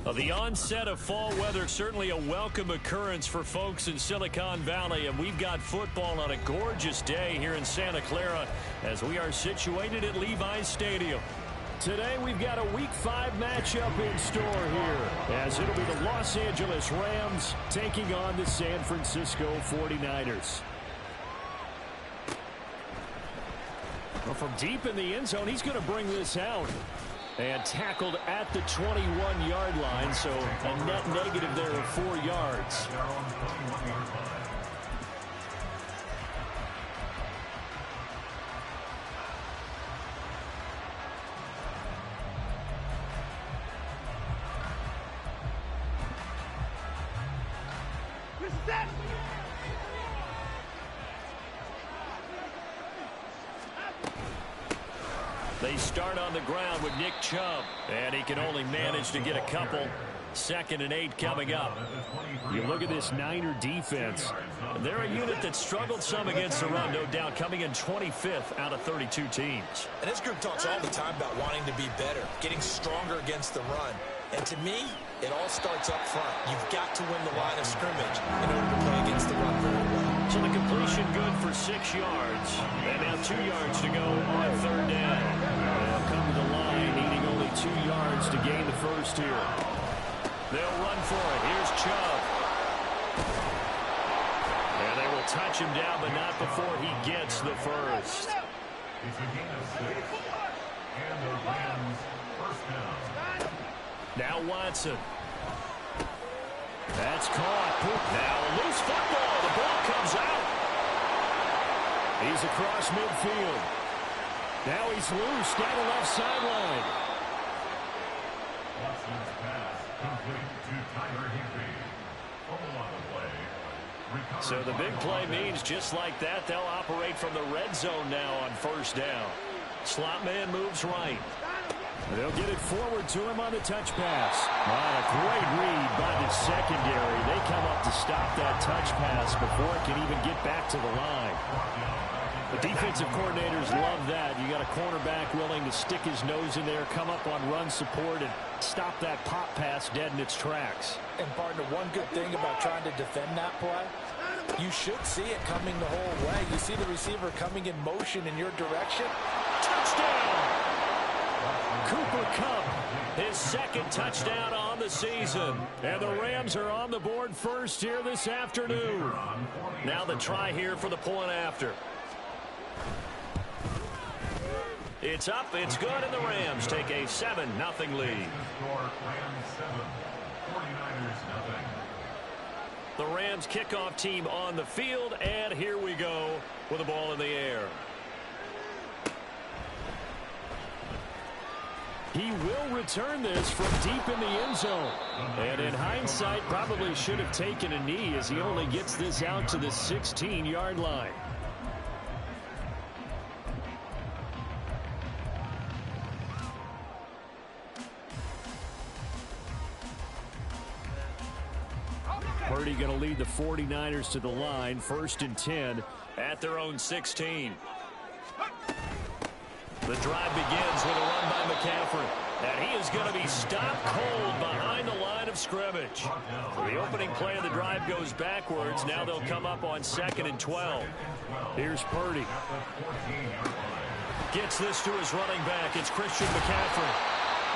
The onset of fall weather, certainly a welcome occurrence for folks in Silicon Valley, and we've got football on a gorgeous day here in Santa Clara as we are situated at Levi's Stadium. Today we've got a Week 5 matchup in store here, as it'll be the Los Angeles Rams taking on the San Francisco 49ers. Well, from deep in the end zone, he's going to bring this out. And tackled at the 21-yard line, so a net negative there of 4 yards. They start on the ground with Nick Chubb, and he can only manage to get a couple. 2nd and 8 coming up. You look at this Niner defense. They're a unit that struggled some against the run, no doubt, coming in 25th out of 32 teams. And this group talks all the time about wanting to be better, getting stronger against the run. And to me, it all starts up front. You've got to win the line of scrimmage in order to play against the run very well. So the completion good for 6 yards. And now 2 yards to go on 3rd down. They'll come to the line, needing only 2 yards to gain the first here. They'll run for it. Here's Chubb. And they will touch him down, but not before he gets the first. It's a gain of 6. And the Rams first down. Now Watson. That's caught. Now a loose football. The ball comes out. He's across midfield. Now he's loose down the left sideline. Watson's pass complete to Tyler Higbee. On the play. So the big play means just like that, they'll operate from the red zone now on 1st down. Slot man moves right. They'll get it forward to him on the touch pass. A great read by the secondary. They come up to stop that touch pass before it can even get back to the line. The defensive coordinators love that. You got a cornerback willing to stick his nose in there, come up on run support, and stop that pop pass dead in its tracks. And, partner, one good thing about trying to defend that play, you should see it coming the whole way. You see the receiver coming in motion in your direction. Touchdown! Cooper Kupp, his 2nd touchdown on the season. And the Rams are on the board first here this afternoon. Now the try here for the point after. It's up, it's good, and the Rams take a 7-0 lead. The Rams kickoff team on the field, and here we go with the ball in the air. He will return this from deep in the end zone. And in hindsight, probably should have taken a knee as he only gets this out to the 16-yard line. Purdy going to lead the 49ers to the line, 1st and 10 at their own 16. The drive begins with a run by McCaffrey. And he is going to be stopped cold behind the line of scrimmage. So the opening play of the drive goes backwards. Now they'll come up on 2nd and 12. Here's Purdy. Gets this to his running back. It's Christian McCaffrey.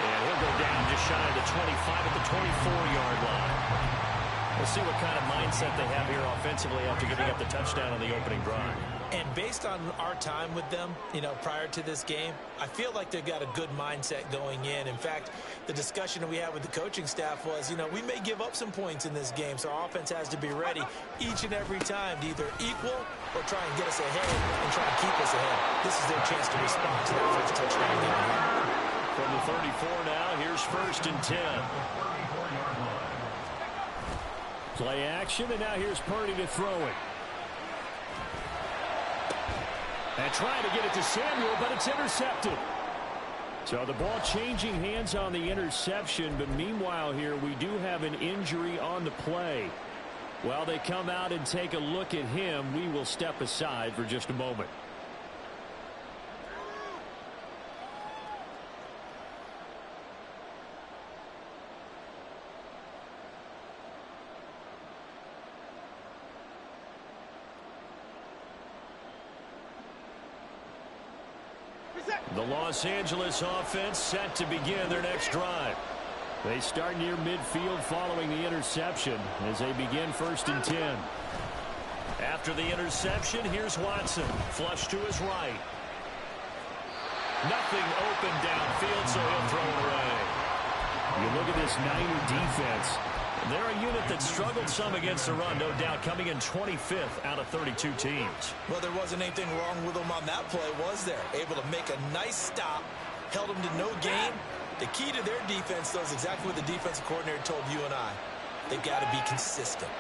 And he'll go down just shy of the 25 at the 24-yard line. We'll see what kind of mindset they have here offensively after giving up the touchdown on the opening drive. And based on our time with them, prior to this game, I feel like they've got a good mindset going in. In fact, the discussion that we had with the coaching staff was, we may give up some points in this game, so our offense has to be ready each and every time to either equal or try and get us ahead and try and keep us ahead. This is their chance to respond to that first touchdown game. From the 34 now, here's 1st and 10. Play action, and now here's Purdy to throw it. And trying to get it to Samuel, but it's intercepted. So the ball changing hands on the interception, but meanwhile here we do have an injury on the play. While they come out and take a look at him, we will step aside for just a moment. The Los Angeles offense set to begin their next drive. They start near midfield following the interception as they begin 1st and 10. After the interception, here's Watson. Flush to his right. Nothing open downfield, so he'll throw it away. You look at this Niner defense. They're a unit that struggled some against the run, no doubt, coming in 25th out of 32 teams. Well, there wasn't anything wrong with them on that play, was there? Able to make a nice stop, held them to no gain. The key to their defense, though, is exactly what the defensive coordinator told you and I. They've got to be consistent.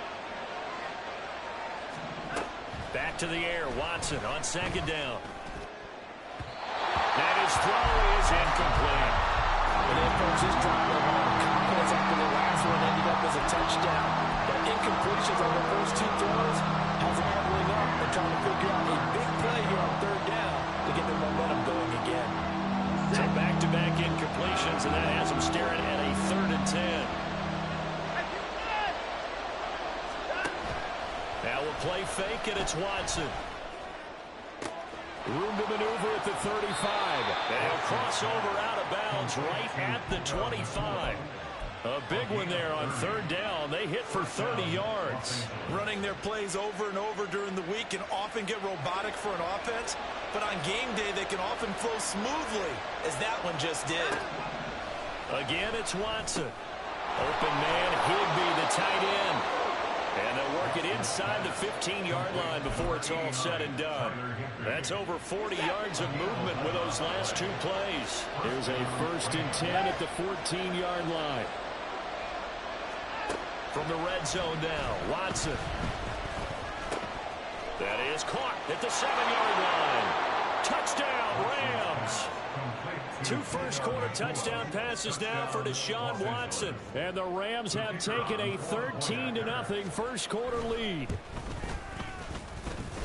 Back to the air, Watson on 2nd down. And his throw is incomplete. And they approach this drive with a lot of confidence after the last one ended up as a touchdown. But incompletions on the first 2 throws has them leveling up and trying to figure out a big play here on 3rd down to get their momentum going again. So back-to-back incompletions, and that has them staring at a 3rd and 10. Now we'll play fake, and it's Watson. Room to maneuver at the 35. And he'll cross over out of bounds right at the 25. A big one there on 3rd down. They hit for 30 yards. Running their plays over and over during the week can often get robotic for an offense, but on game day they can often flow smoothly, as that one just did. Again, it's Watson. Open man, Higbee, the tight end. And they'll work it inside the 15-yard line before it's all said and done. That's over 40 yards of movement with those last 2 plays. There's a 1st and 10 at the 14-yard line. From the red zone now, Watson. That is caught at the 7-yard line. Touchdown, Rams. 2 first-quarter touchdown passes now for Deshaun Watson. And the Rams have taken a 13-0 first-quarter lead.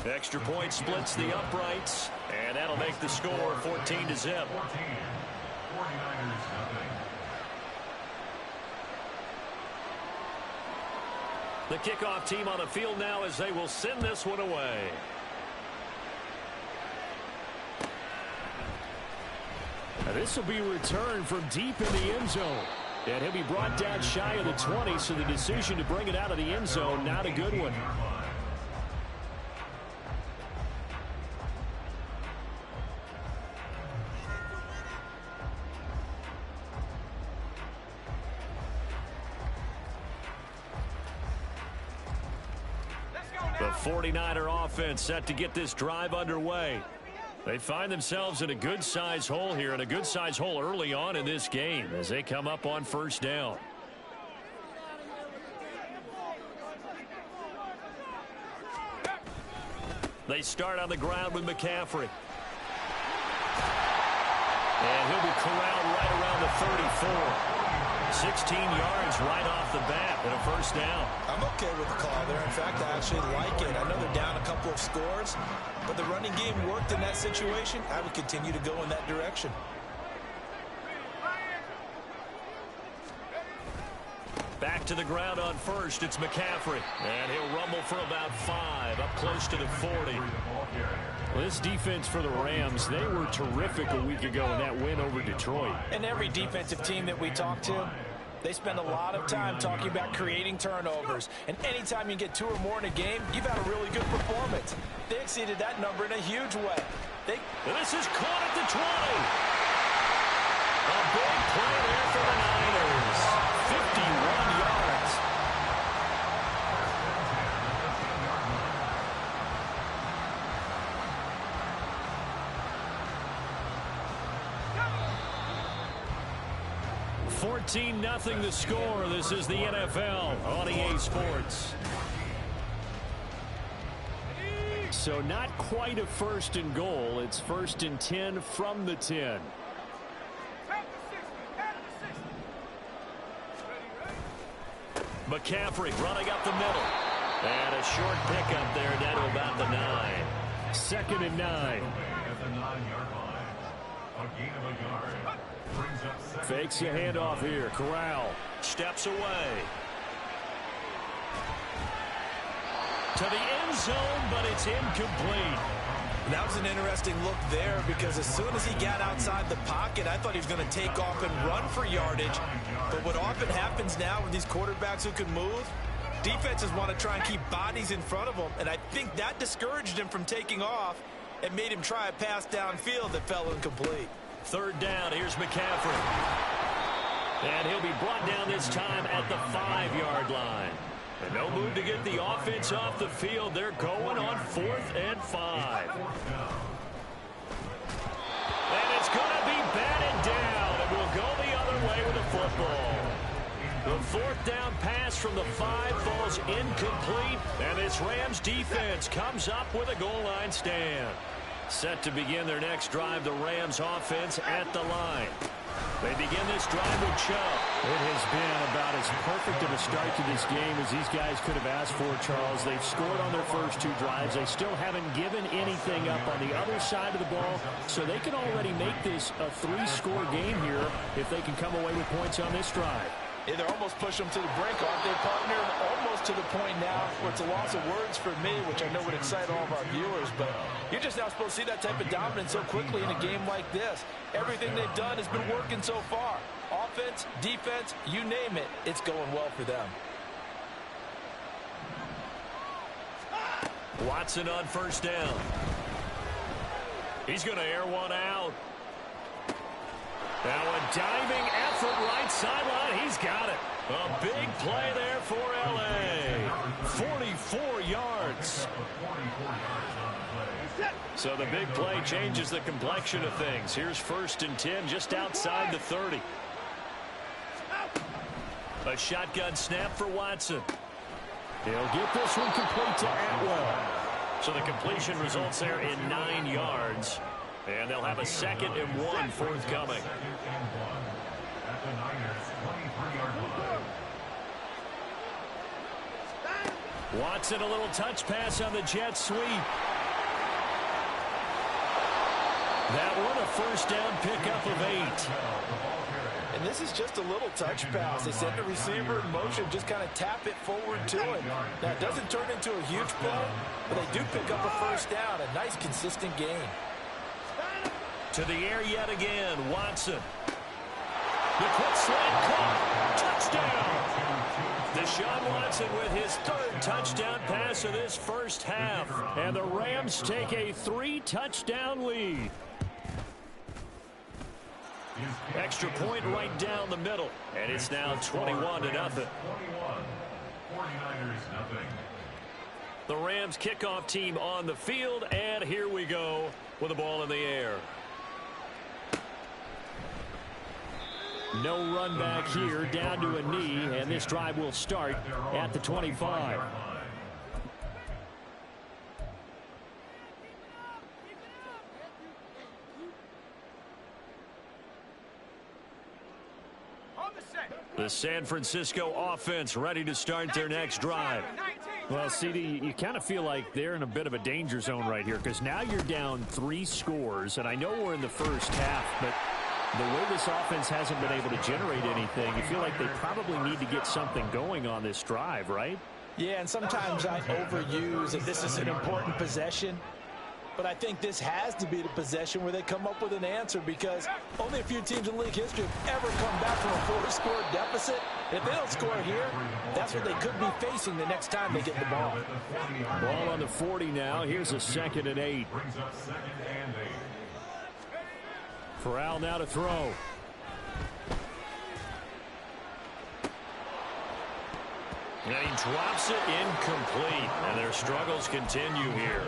Extra point splits the uprights, and that'll make the score 14-0. The kickoff team on the field now as they will send this one away. Now this will be returned from deep in the end zone. And he'll be brought down shy of the 20, so the decision to bring it out of the end zone, not a good one. The 49er offense set to get this drive underway. They find themselves in a good-sized hole here, and a good-sized hole early on in this game as they come up on 1st down. They start on the ground with McCaffrey. And he'll be corralled right around the 34. 16 yards right off the bat and a 1st down. I'm okay with the call there. In fact, I actually like it. I know they're down a couple of scores, but the running game worked in that situation. I would continue to go in that direction. Back to the ground on 1st. It's McCaffrey. And he'll rumble for about 5, up close to the 40. Well, this defense for the Rams, they were terrific a week ago in that win over Detroit. And every defensive team that we talk to, they spend a lot of time talking about creating turnovers. And anytime you get 2 or more in a game, you've had a really good performance. They exceeded that number in a huge way. This is caught at the 20. A big play there for the Niners. 51 yards. $14-0 the score. This is the NFL on EA Sports. So not quite a 1st and goal. It's 1st and 10 from the 10. McCaffrey running up the middle. And a short pickup there down to about the 9. 2nd and 9. At the 9-yard line. A gain of a yard. Brings up 2nd. Fakes a handoff here. Corral steps away. To the end zone, but it's incomplete. That was an interesting look there because as soon as he got outside the pocket, I thought he was going to take off and run for yardage. But what often happens now with these quarterbacks who can move, defenses want to try and keep bodies in front of them, and I think that discouraged him from taking off and made him try a pass downfield that fell incomplete. Third down, here's McCaffrey. And he'll be brought down this time at the 5-yard line. And no move to get the offense off the field. They're going on 4th and 5. And it's going to be batted down, and we'll go the other way with the football. The 4th down pass from the 5 falls incomplete, and this Rams defense comes up with a goal line stand. Set to begin their next drive, the Rams offense at the line. They begin this drive with Chubb. It has been about as perfect of a start to this game as these guys could have asked for, Charles. They've scored on their first 2 drives. They still haven't given anything up on the other side of the ball, so they can already make this a 3-score game here if they can come away with points on this drive. Yeah, they're almost pushing them to the brink, aren't they, partner? Almost to the point now where it's a loss of words for me, which I know would excite all of our viewers, but you're just not supposed to see that type of dominance so quickly in a game like this. Everything they've done has been working so far. Offense, defense, you name it, it's going well for them. Watson on first down. He's going to air one out. Now a diving effort right sideline. He's got it. A big play there for L.A. 44 yards. So the big play changes the complexion of things. Here's 1st and 10 just outside the 30. A shotgun snap for Watson. He'll get this one complete to Atwell. So the completion results there in 9 yards. And they'll have a 2nd and 1 forthcoming. Watson, a little touch pass on the jet sweep. That one a first down pickup of 8. And this is just a little touch pass. They send the receiver in motion, just kind of tap it forward to him. Now, it doesn't turn into a huge play, but they do pick up a first down. A nice, consistent gain. To the air yet again, Watson. The quick slant caught. Touchdown. Deshaun Watson with his 3rd touchdown pass of this first half. And the Rams take a 3-touchdown lead. Extra point right down the middle. And it's now 21-0. The Rams kickoff team on the field. And here we go with the ball in the air. No run back here, down to a knee, and this drive will start at the 25. The San Francisco offense ready to start their next drive. Well, CD, you kind of feel like they're in a bit of a danger zone right here because now you're down 3 scores, and I know we're in the first half, but the way this offense hasn't been able to generate anything, you feel like they probably need to get something going on this drive, right? Yeah, and sometimes I overuse that this is an important possession. But I think this has to be the possession where they come up with an answer because only a few teams in league history have ever come back from a 4-score deficit. If they don't score here, that's what they could be facing the next time they get the ball. Ball on the 40 now. Here's a 2nd and 8. Corral now to throw. And he drops it incomplete. And their struggles continue here.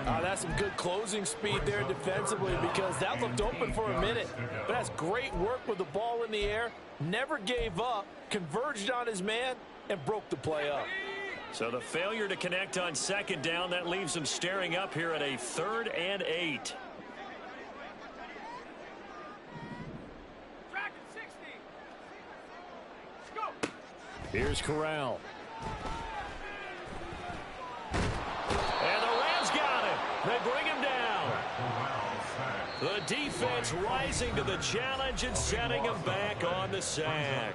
That's some good closing speed there defensively because that looked open for a minute. But that's great work with the ball in the air. Never gave up, converged on his man, and broke the play up. So the failure to connect on 2nd down, that leaves them staring up here at a 3rd and 8. Here's Corral. And the Rams got him. They bring him down. The defense rising to the challenge and setting them back on the sack.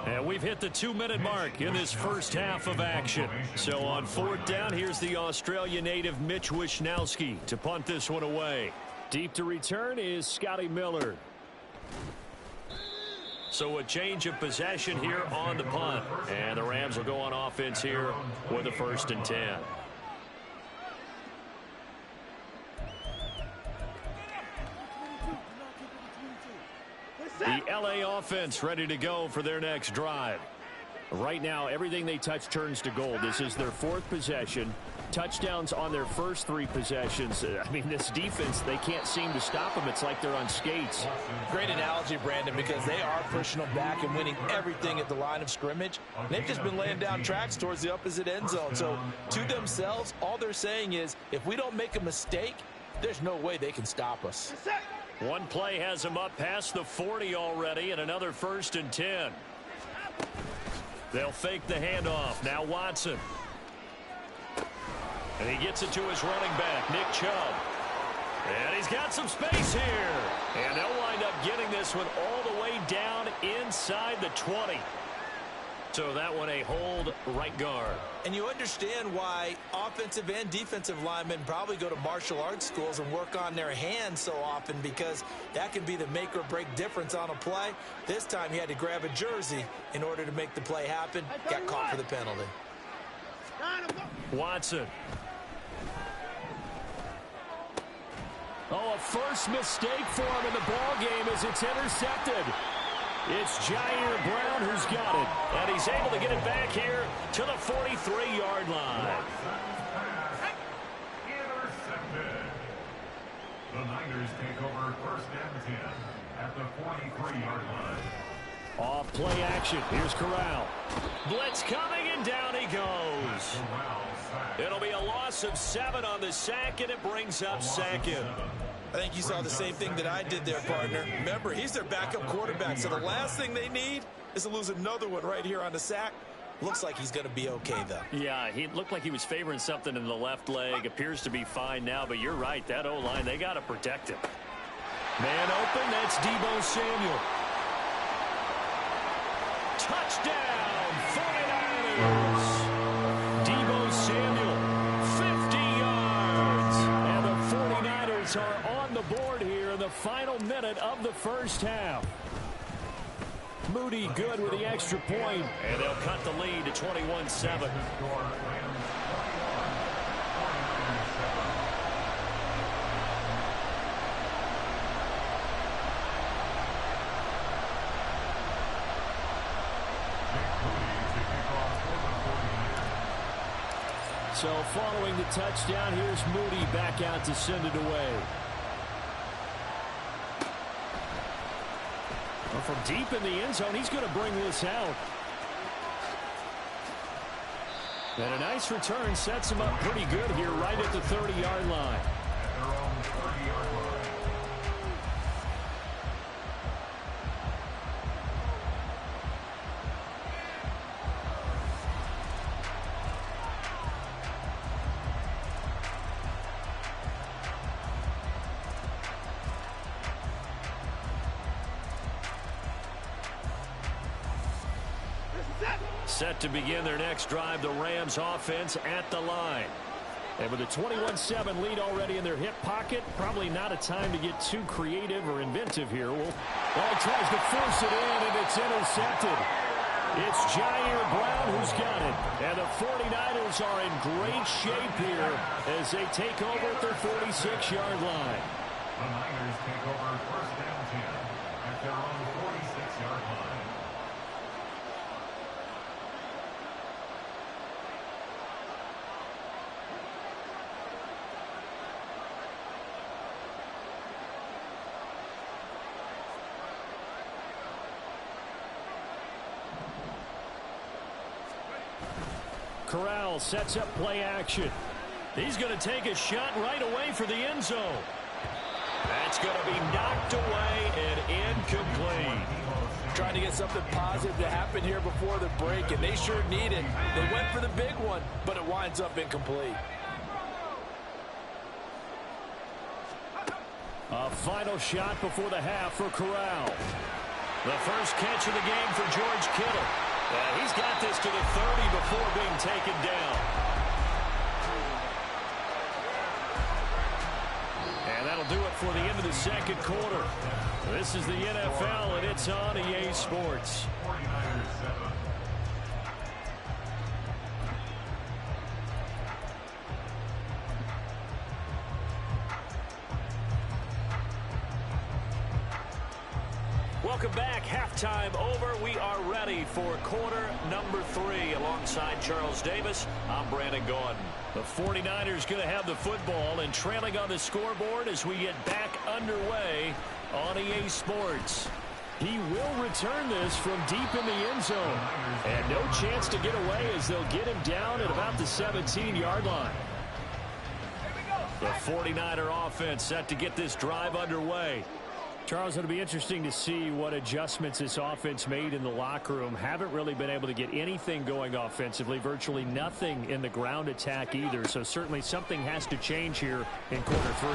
And we've hit the 2-minute mark in this first half of action. So on 4th down, here's the Australia native Mitch Wishnowsky to punt this one away. Deep to return is Scotty Miller. So a change of possession here on the punt. And the Rams will go on offense here with a 1st and 10. The LA offense ready to go for their next drive. Right now, everything they touch turns to gold. This is their 4th possession. Touchdowns on their first 3 possessions. I mean, this defense, they can't seem to stop them. It's like they're on skates. Great analogy, Brandon, because they are pushing them back and winning everything at the line of scrimmage. They've just been laying down tracks towards the opposite end zone. So to themselves, all they're saying is, if we don't make a mistake, there's no way they can stop us. One play has him up past the 40 already, and another 1st and 10. They'll fake the handoff. Now Watson. And he gets it to his running back, Nick Chubb. And he's got some space here. And they'll wind up getting this one all the way down inside the 20. So that one a hold right guard. And you understand why offensive and defensive linemen probably go to martial arts schools and work on their hands so often, because that can be the make or break difference on a play. This time he had to grab a jersey in order to make the play happen. Got caught for the penalty. Watson. Oh, a first mistake for him in the ball game as it's intercepted. It's Jair Brown who's got it. And he's able to get it back here to the 43-yard line. Intercepted. The Niners take over 1st and 10 at the 43-yard line. Off play action. Here's Corral. Blitz coming, and down he goes. It'll be a loss of 7 on the sack, and it brings up 2nd. I think you saw the same thing that I did there, partner. Remember, he's their backup quarterback, so the last thing they need is to lose another one right here on the sack. Looks like he's going to be okay, though. Yeah, he looked like he was favoring something in the left leg. Appears to be fine now, but you're right. That O-line, they got to protect him. Man open, that's Deebo Samuel. Touchdown, 49ers. Deebo Samuel, 50 yards. And the 49ers are on the board here in the final minute of the first half. Moody good with the extra point. And they'll cut the lead to 21-7. So following the touchdown, here's Moody back out to send it away. Well, from deep in the end zone, he's going to bring this out. And a nice return sets him up pretty good here right at the 30-yard line. At their own 30-yard line. Set to begin their next drive, the Rams offense at the line. And with a 21-7 lead already in their hip pocket, probably not a time to get too creative or inventive here. Well, he tries to force it in, and it's intercepted. It's Jair Brown who's got it. And the 49ers are in great shape here as they take over at their 46-yard line. The Niners take over 1st and 10 at their own 46-yard line. Corral sets up play action. He's going to take a shot right away for the end zone. That's going to be knocked away and incomplete. Trying to get something positive to happen here before the break, and they sure need it. They went for the big one, but it winds up incomplete. A final shot before the half for Corral. The first catch of the game for George Kittle. He's got this to the 30 before being taken down. And that'll do it for the end of the second quarter. This is the NFL, and it's on EA Sports. 49ers 7. Welcome back. Halftime over. We are ready for quarter number 3. Alongside Charles Davis, I'm Brandon Gaudin. The 49ers going to have the football and trailing on the scoreboard as we get back underway on EA Sports. He will return this from deep in the end zone. And no chance to get away as they'll get him down at about the 17-yard line. The 49er offense set to get this drive underway. Charles, it'll be interesting to see what adjustments this offense made in the locker room. Haven't really been able to get anything going offensively, virtually nothing in the ground attack either. So certainly something has to change here in quarter 3.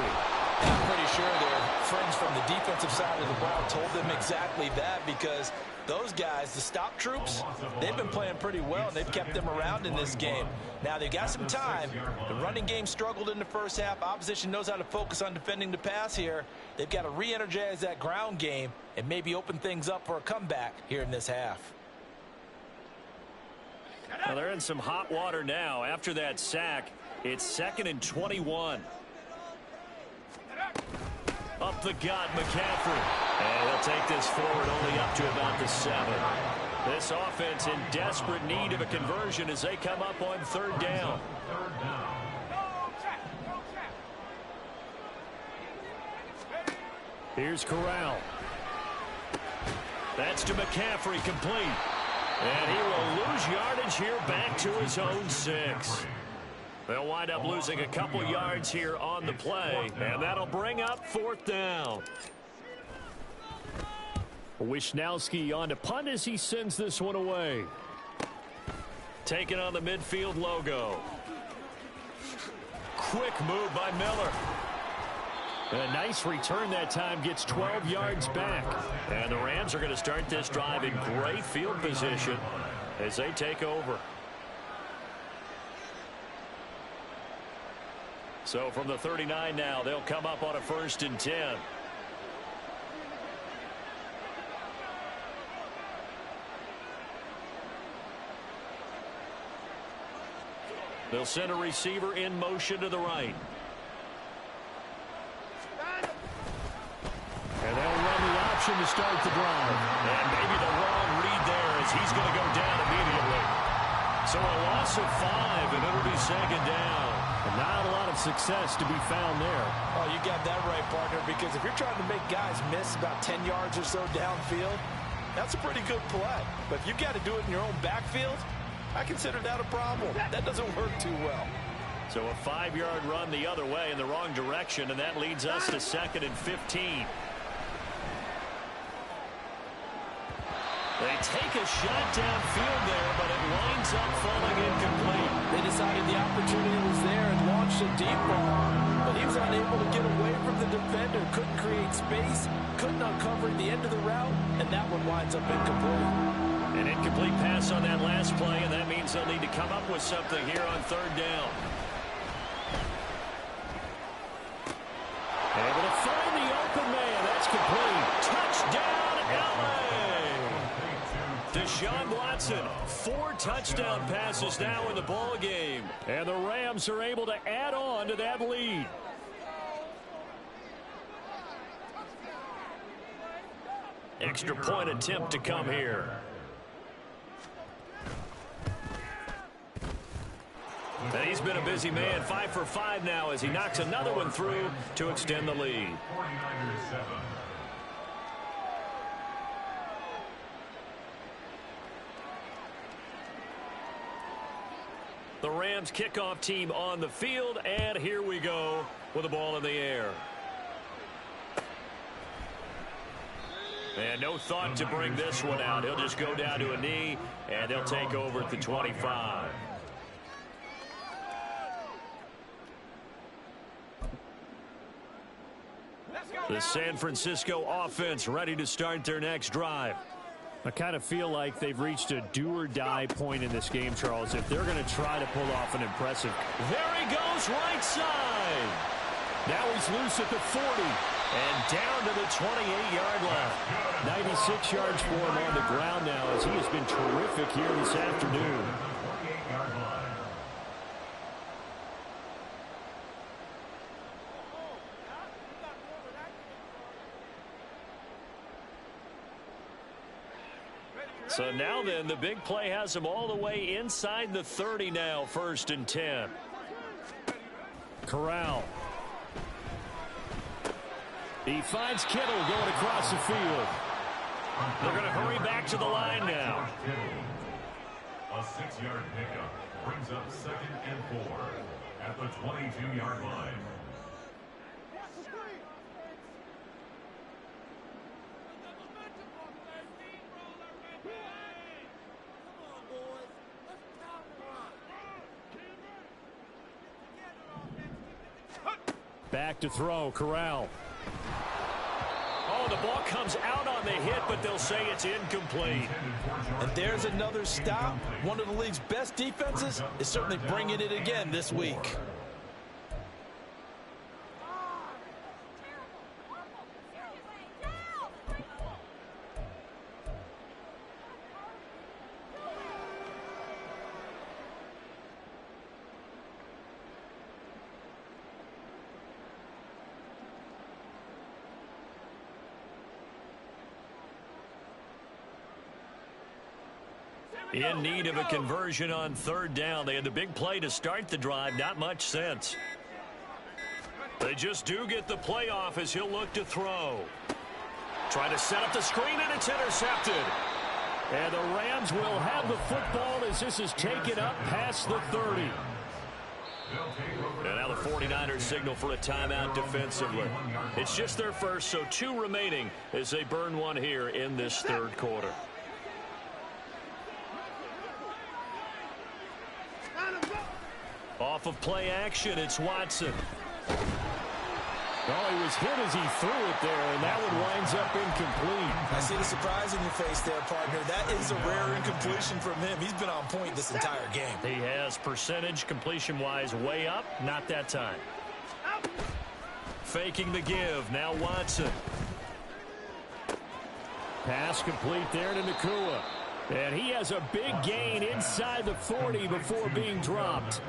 I'm pretty sure their friends from the defensive side of the ball told them exactly that, because those guys, the stop troops, they've been playing pretty well. They've kept them around in this game. Now, they've got some time. The running game struggled in the first half. Opposition knows how to focus on defending the pass here. They've got to re-energize that ground game and maybe open things up for a comeback here in this half. Well, they're in some hot water now. After that sack, it's 2nd and 21. Up the gut, McCaffrey. And he'll take this forward only up to about the 7. This offense in desperate need of a conversion as they come up on 3rd down. Here's Corral. That's to McCaffrey, complete. And he will lose yardage here back to his own 6. They'll wind up losing a couple yards here on the play, and that'll bring up 4th down. Wishnowski on to punt as he sends this one away. Taking on the midfield logo. Quick move by Miller. A nice return that time, gets 12 yards back. And the Rams are going to start this drive in great field position as they take over. So from the 39 now, they'll come up on a 1st and 10. They'll send a receiver in motion to the right. And they'll run the option to start the drive. And maybe the wrong read there as he's going to go down immediately. So a loss of 5, and it'll be 2nd down. Not a lot of success to be found there. Oh, you got that right, partner, because if you're trying to make guys miss about 10 yards or so downfield, that's a pretty good play. But if you've got to do it in your own backfield, I consider that a problem. That doesn't work too well. So a 5-yard run the other way in the wrong direction, and that leads us to 2nd and 15. They take a shot downfield there, but it winds up falling incomplete. They decided the opportunity was there and launched a deep ball, but he was unable to get away from the defender, couldn't create space, couldn't uncover the end of the route, and that one winds up incomplete. An incomplete pass on that last play, and that means they'll need to come up with something here on 3rd down. Able to find the open man. That's complete. Touchdown, LA! Deshaun Watson, 4 touchdown passes now in the ball game. And the Rams are able to add on to that lead. Extra point attempt to come here. And he's been a busy man, 5 for 5 now as he knocks another one through to extend the lead. 49ers 7. The Rams kickoff team on the field, and here we go with the ball in the air. And no thought to bring this one out. He'll just go down to a knee, and they'll take over at the 25. Let's go. The San Francisco offense ready to start their next drive. I kind of feel like they've reached a do-or-die point in this game, Charles, if they're going to try to pull off an impressive. There he goes, right side. Now he's loose at the 40 and down to the 28-yard line. 96 yards for him on the ground now as he has been terrific here this afternoon. So now then, the big play has him all the way inside the 30 now, 1st and 10. Corral. He finds Kittle going across the field. They're going to hurry back to the line now. A 6-yard pickup brings up 2nd and 4 at the 22-yard line. Back to throw, Corral. Oh, the ball comes out on the hit, but they'll say it's incomplete. And there's another stop. One of the league's best defenses is certainly bringing it again this week. In need of a conversion on 3rd down. They had the big play to start the drive. Not much sense. They just do get the play off as he'll look to throw. Try to set up the screen, and it's intercepted. And the Rams will have the football as this is taken up past the 30. And now the 49ers signal for a timeout defensively. It's just their first, so 2 remaining as they burn one here in this 3rd quarter. Off of play action, it's Watson. Oh, he was hit as he threw it there, and that one winds up incomplete. I see the surprise in your face there, partner. That is a rare incompletion from him. He's been on point this entire game. He has percentage completion-wise way up. Not that time. Faking the give. Now Watson. Pass complete there to Nakua. And he has a big gain inside the 40 before being dropped.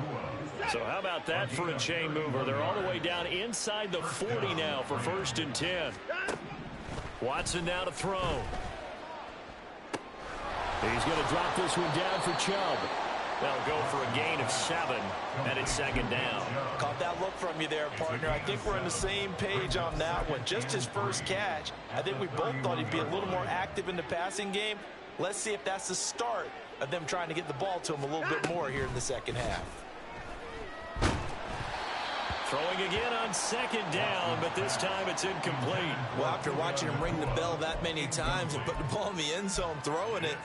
So how about that for a chain mover? They're all the way down inside the 40 now for 1st and 10. Watson now to throw. He's going to drop this one down for Chubb. They'll go for a gain of 7, and it's 2nd down. Caught that look from you there, partner. I think we're on the same page on that one. Just his first catch. I think we both thought he'd be a little more active in the passing game. Let's see if that's the start of them trying to get the ball to him a little bit more here in the 2nd half. Throwing again on 2nd down, but this time it's incomplete. Well, after watching him ring the bell that many times and put the ball in the end zone throwing it,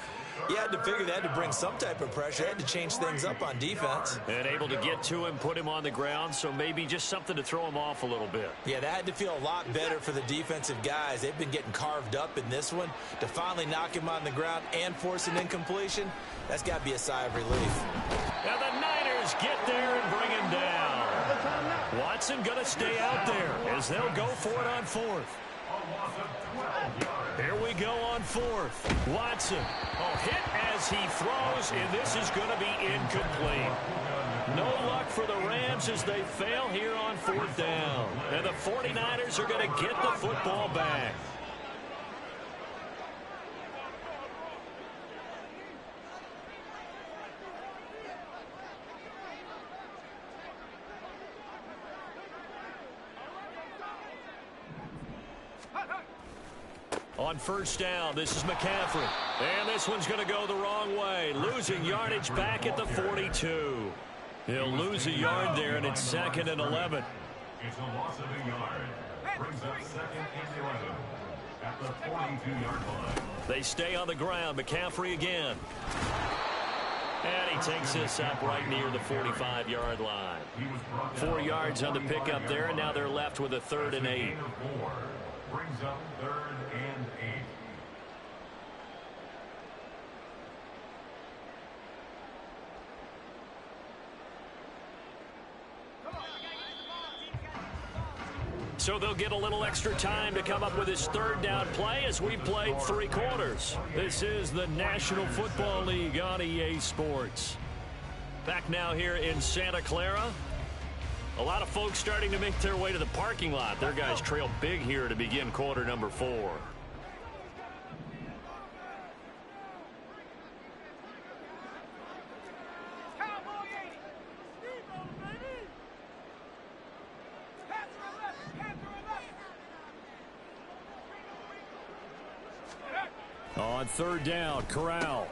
you had to figure they had to bring some type of pressure. They had to change things up on defense. And able to get to him, put him on the ground, so maybe just something to throw him off a little bit. Yeah, that had to feel a lot better for the defensive guys. They've been getting carved up in this one. To finally knock him on the ground and force an incompletion, that's got to be a sigh of relief. Now the Niners get there and bring him down. Watson going to stay out there as they'll go for it on 4th. Here we go on 4th. Watson. Oh, hit as he throws, and this is going to be incomplete. No luck for the Rams as they fail here on 4th down. And the 49ers are going to get the football back. On 1st down, this is McCaffrey. And this one's going to go the wrong way. Losing yardage back at the 42. He'll lose a yard there, and it's 2nd and 11. It's a loss of a yard. Brings up 2nd and 11 at the 42-yard line. They stay on the ground. McCaffrey again. And he takes this up right near the 45-yard line. 4 yards on the pickup there, and now they're left with a 3rd and 8. brings up 3rd and 8. So they'll get a little extra time to come up with his 3rd down play as we played 3 quarters. This is the National Football League on EA Sports. Back now here in Santa Clara. A lot of folks starting to make their way to the parking lot. Their guys trail big here to begin quarter number 4. On 3rd down, Corral.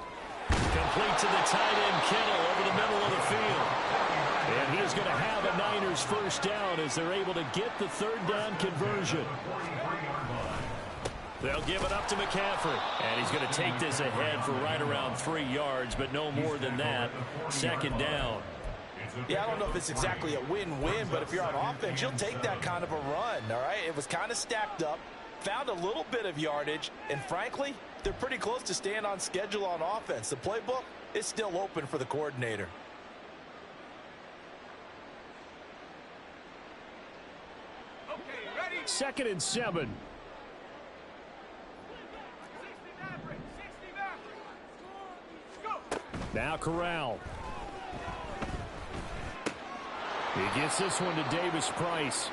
Complete to the tight end, Kittle, over the middle of the field. And he's going to have a Niners 1st down as they're able to get the 3rd down conversion. They'll give it up to McCaffrey. And he's going to take this ahead for right around 3 yards, but no more than that. 2nd down. Yeah, I don't know if it's exactly a win-win, but if you're on offense, you'll take that kind of a run, all right? It was kind of stacked up, found a little bit of yardage, and frankly, they're pretty close to staying on schedule on offense. The playbook is still open for the coordinator. Okay, ready? 2nd and 7. Now Corral. He gets this one to Davis Price.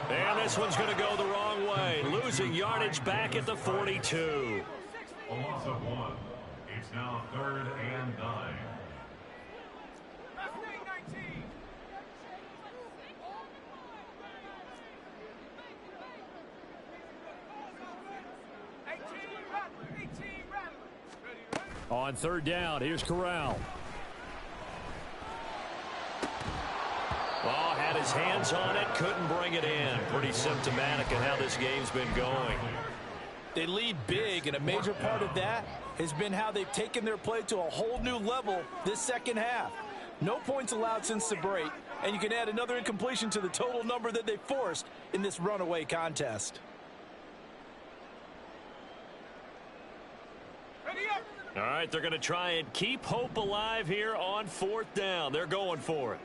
And this one's going to go the wrong way. Losing yardage back at the 42. A loss of 1. It's now 3rd and 9. On 3rd down, here's Corral. Oh, had his hands on it, couldn't bring it in. Pretty symptomatic of how this game's been going. They lead big, and a major part of that has been how they've taken their play to a whole new level this 2nd half. No points allowed since the break, and you can add another incompletion to the total number that they forced in this runaway contest. All right, they're going to try and keep hope alive here on 4th down. They're going for it.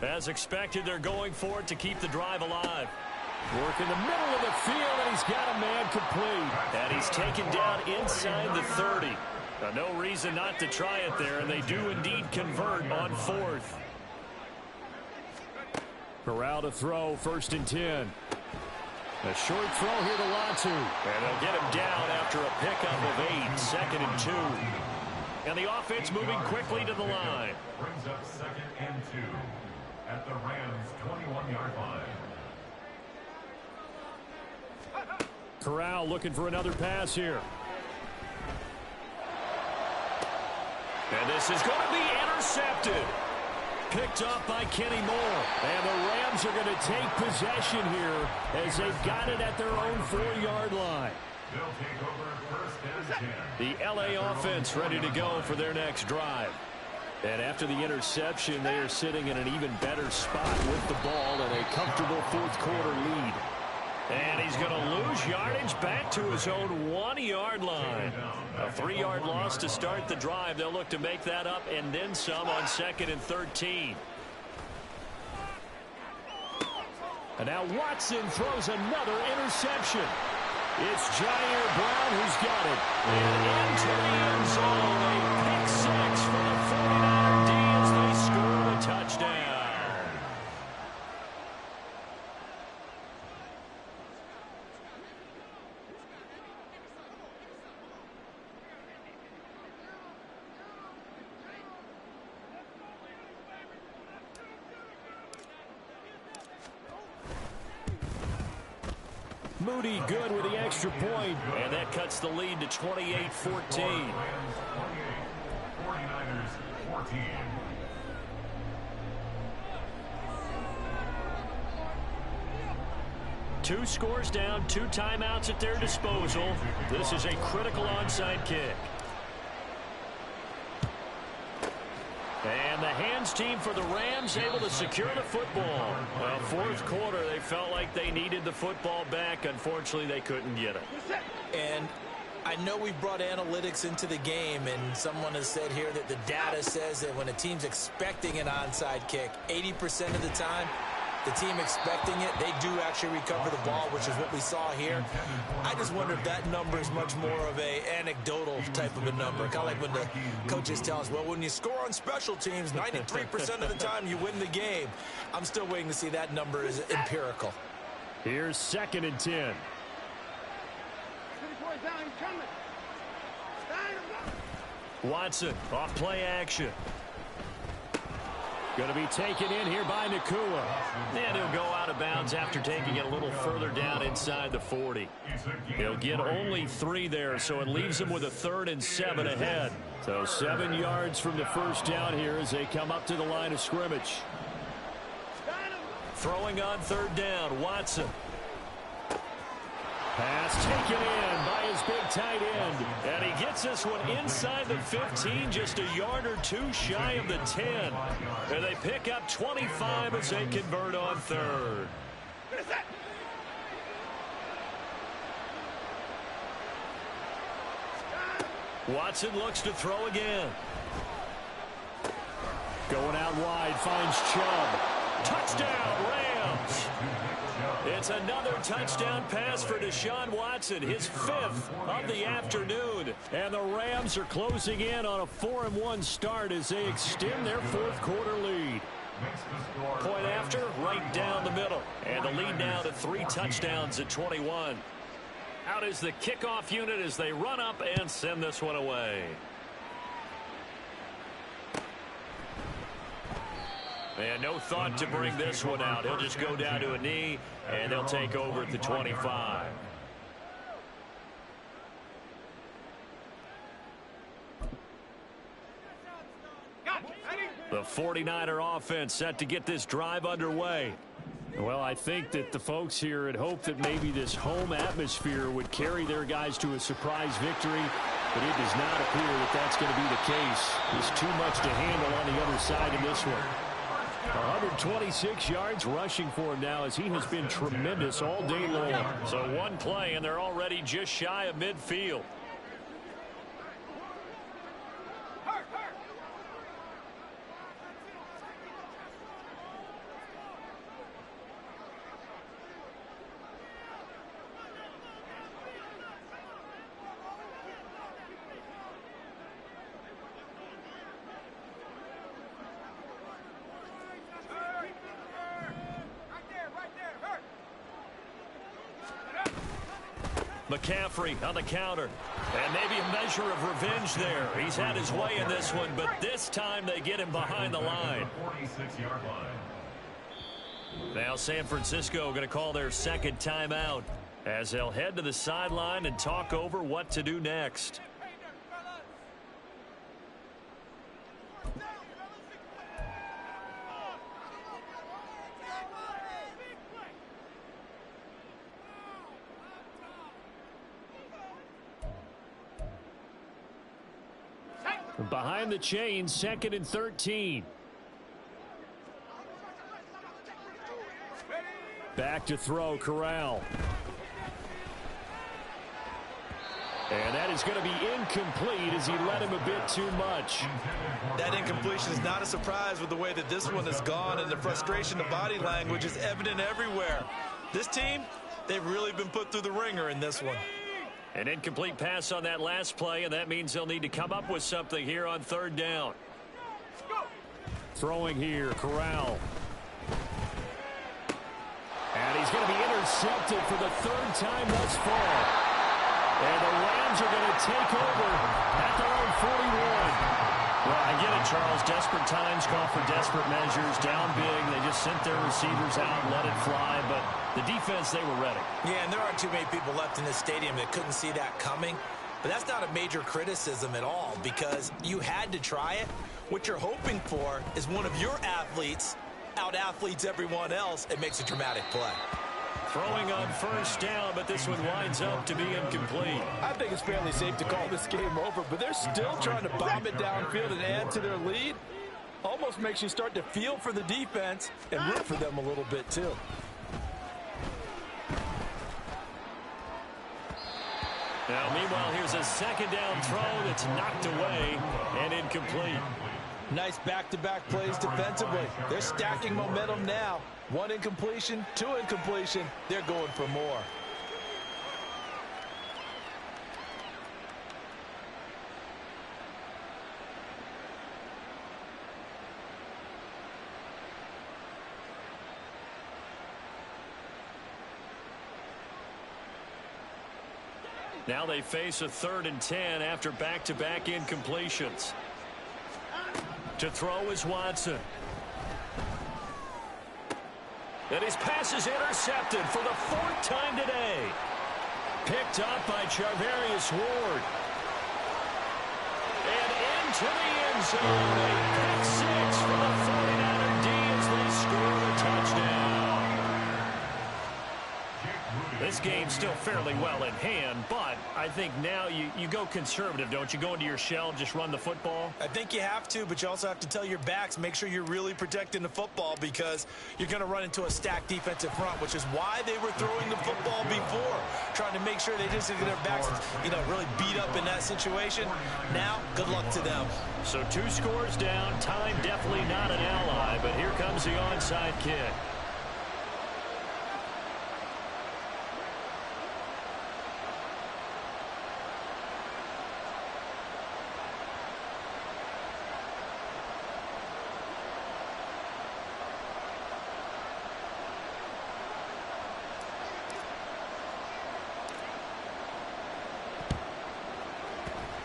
As expected, they're going for it to keep the drive alive. Work in the middle of the field, and he's got a man complete. And he's taken down inside the 30. No reason not to try it there, and they do indeed convert on 4th. Corral to throw, 1st and 10. A short throw here to Latu. And they'll get him down after a pickup of 8, 2nd and 2. And the offense moving quickly to the line. Brings up 2nd and 2 at the Rams' 21-yard line. Corral looking for another pass here. And this is going to be intercepted. Picked up by Kenny Moore. And the Rams are going to take possession here as they've got it at their own 4-yard line. They'll take over 1st and 10. The LA offense ready to go for their next drive. And after the interception, they are sitting in an even better spot with the ball and a comfortable 4th quarter lead. And he's going to lose yardage back to his own 1-yard line. A 3-yard loss to start the drive. They'll look to make that up and then some on 2nd and 13. And now Watson throws another interception. It's Jair Brown who's got it. And into the end zone. A pick 6 for the 49er D as they score a touchdown. Moody good with the extra point. And that cuts the lead to 28-14. 49ers 14. Two scores down, 2 timeouts at their disposal. This is a critical onside kick. downs team for the Rams, able to secure the football. Well, fourth quarter, they felt like they needed the football back. Unfortunately, they couldn't get it. And I know we brought analytics into the game, and someone has said here that the data says that when a team's expecting an onside kick, 80% of the time, the team expecting it, they do actually recover the ball, which is what we saw here. I just wonder if that number is much more of a anecdotal type of a number. Kind of like when the coaches tell us, well, when you score on special teams, 93% of the time you win the game. I'm still waiting to see that number is empirical. Here's 2nd and 10. Watson, off play action. Going to be taken in here by Nakua. And he'll go out of bounds after taking it a little further down inside the 40. He'll get only 3 there, so it leaves him with a 3rd and 7 ahead. So 7 yards from the first down here as they come up to the line of scrimmage. Throwing on 3rd down, Watson. Pass taken in by his big tight end. And he gets this one inside the 15, just a yard or 2 shy of the 10. And they pick up 25 as they convert on 3rd. Watson looks to throw again. Going out wide, finds Chubb. Touchdown, Rams! It's another touchdown pass for Deshaun Watson, his 5th of the afternoon. And the Rams are closing in on a 4-1 start as they extend their fourth quarter lead. Point after, right down the middle. And the lead now to 3 touchdowns at 21. Out is the kickoff unit as they run up and send this one away. And no thought to bring this one out. He'll just go down to a knee, and they'll take over at the 25. The 49er offense set to get this drive underway. Well, I think that the folks here had hoped that maybe this home atmosphere would carry their guys to a surprise victory, but it does not appear that that's going to be the case. There's too much to handle on the other side in this one. 126 yards rushing for him now as he has been tremendous all day long. So one play, and they're already just shy of midfield. McCaffrey on the counter. And maybe a measure of revenge there. He's had his way in this one, but this time they get him behind the line. Now San Francisco going to call their 2nd timeout as they'll head to the sideline and talk over what to do next. Behind the chain, 2nd and 13. Back to throw, Corral. And that is going to be incomplete as he led him a bit too much. That incompletion is not a surprise with the way that this one has gone, and the frustration of body language is evident everywhere. This team, they've really been put through the ringer in this one. An incomplete pass on that last play, and that means they'll need to come up with something here on 3rd down. Throwing here, Corral. And he's going to be intercepted for the 3rd time thus far. And the Rams are going to take over at their own 41. Well, I get it, Charles. Desperate times call for desperate measures. Down big, they just sent their receivers out and let it fly. But the defense, they were ready. Yeah, and there aren't too many people left in this stadium that couldn't see that coming. But that's not a major criticism at all because you had to try it. What you're hoping for is one of your athletes out-athletes everyone else and makes a dramatic play. Throwing on 1st down, but this one winds up to be incomplete. I think it's fairly safe to call this game over, but they're still trying to bomb it downfield and add to their lead. Almost makes you start to feel for the defense and root for them a little bit, too. Now, meanwhile, here's a second down throw that's knocked away and incomplete. Nice back-to-back plays defensively. They're stacking momentum now. 1 incompletion, 2 incompletion. They're going for more. Now they face a 3rd and 10 after back-to-back incompletions. To throw is Watson. And his pass is intercepted for the 4th time today. Picked up by Charvarius Ward. And into the end zone. A pick 6 for the 49er D as they score the touchdown. This game's still fairly well in hand, but I think now you go conservative, don't you? Go into your shell and just run the football? I think you have to, but you also have to tell your backs, make sure you're really protecting the football because you're going to run into a stacked defensive front, which is why they were throwing the football before, trying to make sure they just get their backs, really beat up in that situation. Now, good luck to them. So 2 scores down. Time definitely not an ally, but here comes the onside kick.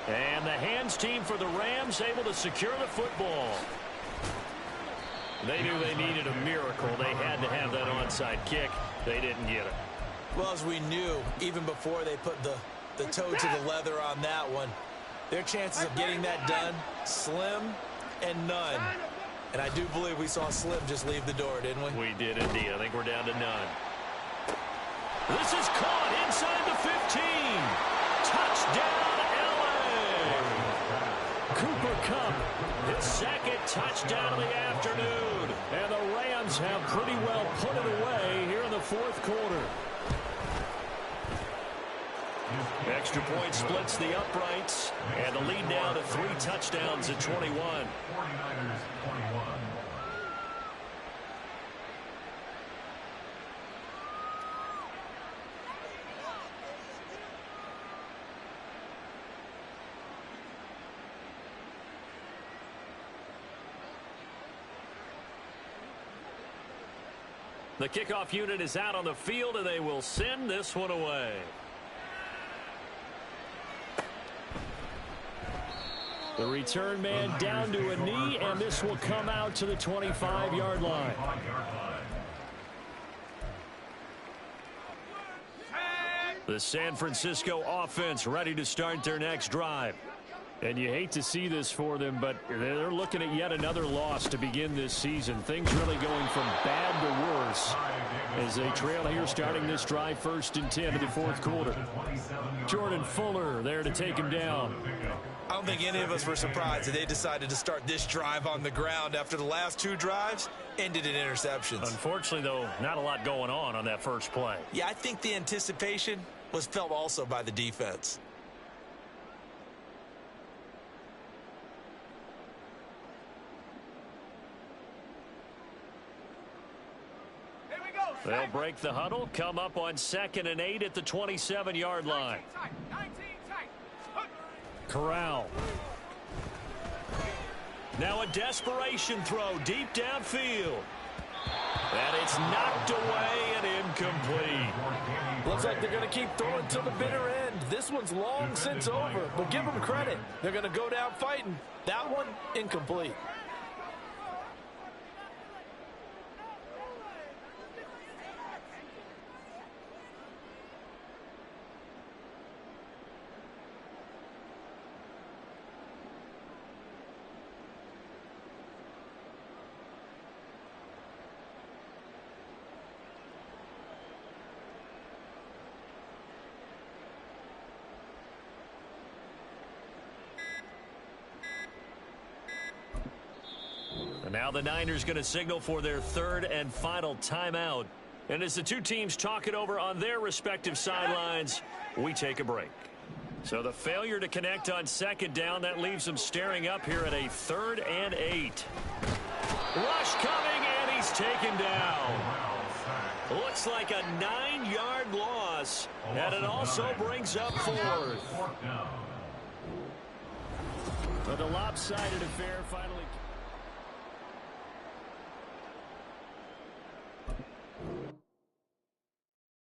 And the hands team for the Rams able to secure the football. They knew they needed a miracle. They had to have that onside kick. They didn't get it. Well, as we knew, even before they put the toe to the leather on that one, their chances of getting that done, slim and none. And I do believe we saw Slim just leave the door, didn't we? We did indeed. I think we're down to none. This is caught inside the 15. Touchdown. Cooper Kupp, his 2nd touchdown of the afternoon. And the Rams have pretty well put it away here in the 4th quarter. Extra point splits the uprights. And the lead now to 3 touchdowns at 21. 49ers 21. The kickoff unit is out on the field, and they will send this one away. The return man down to a knee, and this will come out to the 25-yard line. The San Francisco offense ready to start their next drive. And you hate to see this for them, but they're looking at yet another loss to begin this season. Things really going from bad to worse as they trail here starting this drive 1st and 10 of the 4th quarter. Jordan Fuller there to take him down. I don't think any of us were surprised that they decided to start this drive on the ground after the last 2 drives ended in interceptions. Unfortunately, though, not a lot going on that first play. Yeah, I think the anticipation was felt also by the defense. They'll break the huddle, come up on 2nd and 8 at the 27-yard line. Corral. Now a desperation throw deep downfield. And it's knocked away and incomplete. Looks like they're going to keep throwing to the bitter end. This one's long since over, but give them credit. They're going to go down fighting. That one, incomplete. And now the Niners going to signal for their third and final timeout. And as the two teams talk it over on their respective sidelines, we take a break. So the failure to connect on second down, that leaves them staring up here at a 3rd and 8. Rush coming, and he's taken down. Looks like a 9-yard loss, and it also brings up 4th. But the lopsided affair finally